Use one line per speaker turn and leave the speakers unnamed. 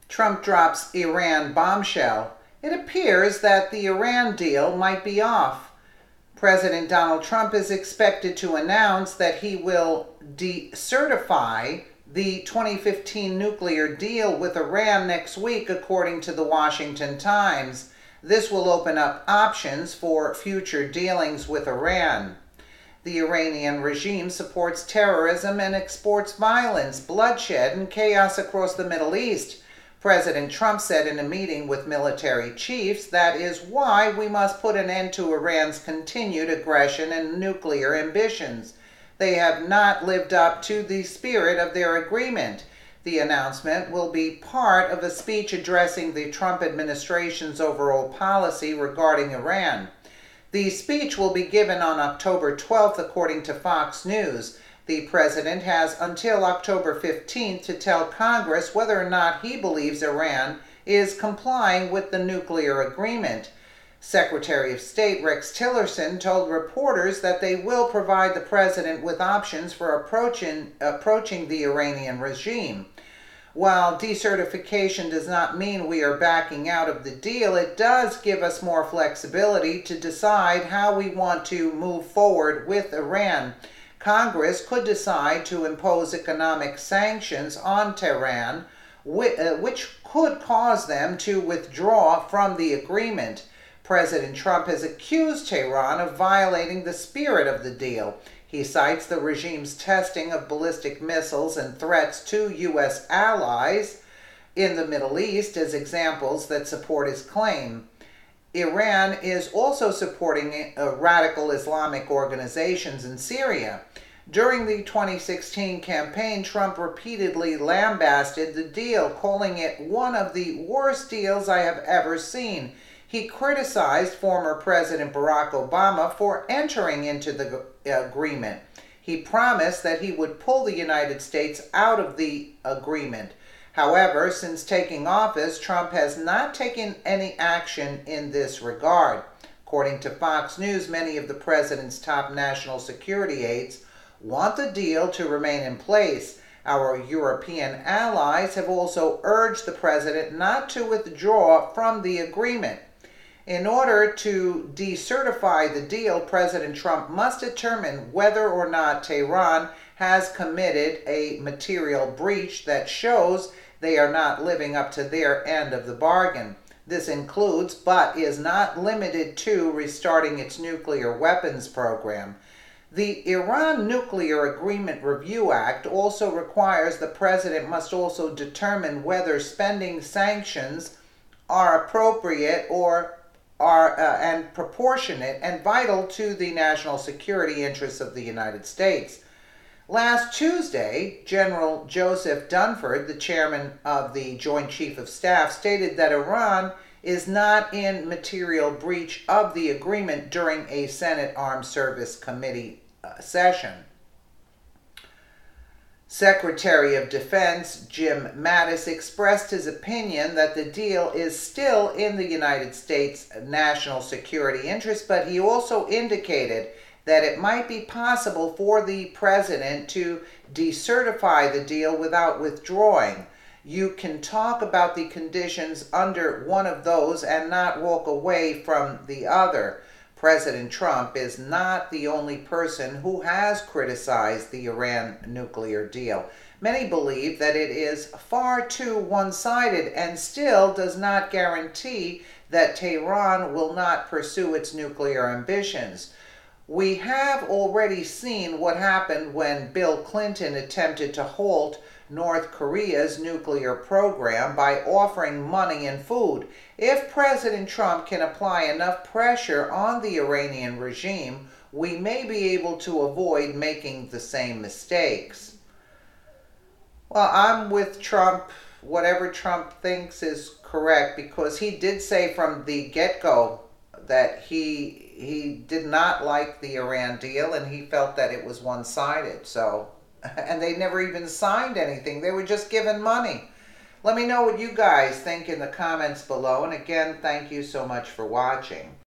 Trump drops Iran bombshell. It appears that the Iran deal might be off. President Donald Trump is expected to announce that he will decertify the 2015 nuclear deal with Iran next week, according to the Washington Times. This will open up options for future dealings with Iran. The Iranian regime supports terrorism and exports violence, bloodshed, and chaos across the Middle East. President Trump said in a meeting with military chiefs that is why we must put an end to Iran's continued aggression and nuclear ambitions. They have not lived up to the spirit of their agreement. The announcement will be part of a speech addressing the Trump administration's overall policy regarding Iran. The speech will be given on October 12th, according to Fox News. The president has until October 15th to tell Congress whether or not he believes Iran is complying with the nuclear agreement. Secretary of State Rex Tillerson told reporters that they will provide the president with options for approaching the Iranian regime. While decertification does not mean we are backing out of the deal, it does give us more flexibility to decide how we want to move forward with Iran. Congress could decide to impose economic sanctions on Tehran, which could cause them to withdraw from the agreement. President Trump has accused Tehran of violating the spirit of the deal. He cites the regime's testing of ballistic missiles and threats to U.S. allies in the Middle East as examples that support his claim. Iran is also supporting radical Islamic organizations in Syria. During the 2016 campaign, Trump repeatedly lambasted the deal, calling it one of the worst deals I have ever seen. He criticized former President Barack Obama for entering into the agreement. He promised that he would pull the United States out of the agreement. However, since taking office, Trump has not taken any action in this regard. According to Fox News, many of the president's top national security aides want the deal to remain in place. Our European allies have also urged the president not to withdraw from the agreement. In order to decertify the deal, President Trump must determine whether or not Tehran has committed a material breach that shows they are not living up to their end of the bargain. This includes, but is not limited to, restarting its nuclear weapons program. The Iran Nuclear Agreement Review Act also requires the president must also determine whether spending sanctions are appropriate and proportionate and vital to the national security interests of the United States. Last Tuesday, General Joseph Dunford, the chairman of the Joint Chief of Staff, stated that Iran is not in material breach of the agreement during a Senate Armed Service Committee session. Secretary of Defense Jim Mattis expressed his opinion that the deal is still in the United States' national security interest, but he also indicated that it might be possible for the president to decertify the deal without withdrawing. You can talk about the conditions under one of those and not walk away from the other. President Trump is not the only person who has criticized the Iran nuclear deal. Many believe that it is far too one-sided and still does not guarantee that Tehran will not pursue its nuclear ambitions. We have already seen what happened when Bill Clinton attempted to halt North Korea's nuclear program by offering money and food. If President Trump can apply enough pressure on the Iranian regime, we may be able to avoid making the same mistakes. Well, I'm with Trump. Whatever Trump thinks is correct, because he did say from the get-go that he did not like the Iran deal and he felt that it was one-sided. And they never even signed anything. They were just given money. Let me know what you guys think in the comments below. And again, thank you so much for watching.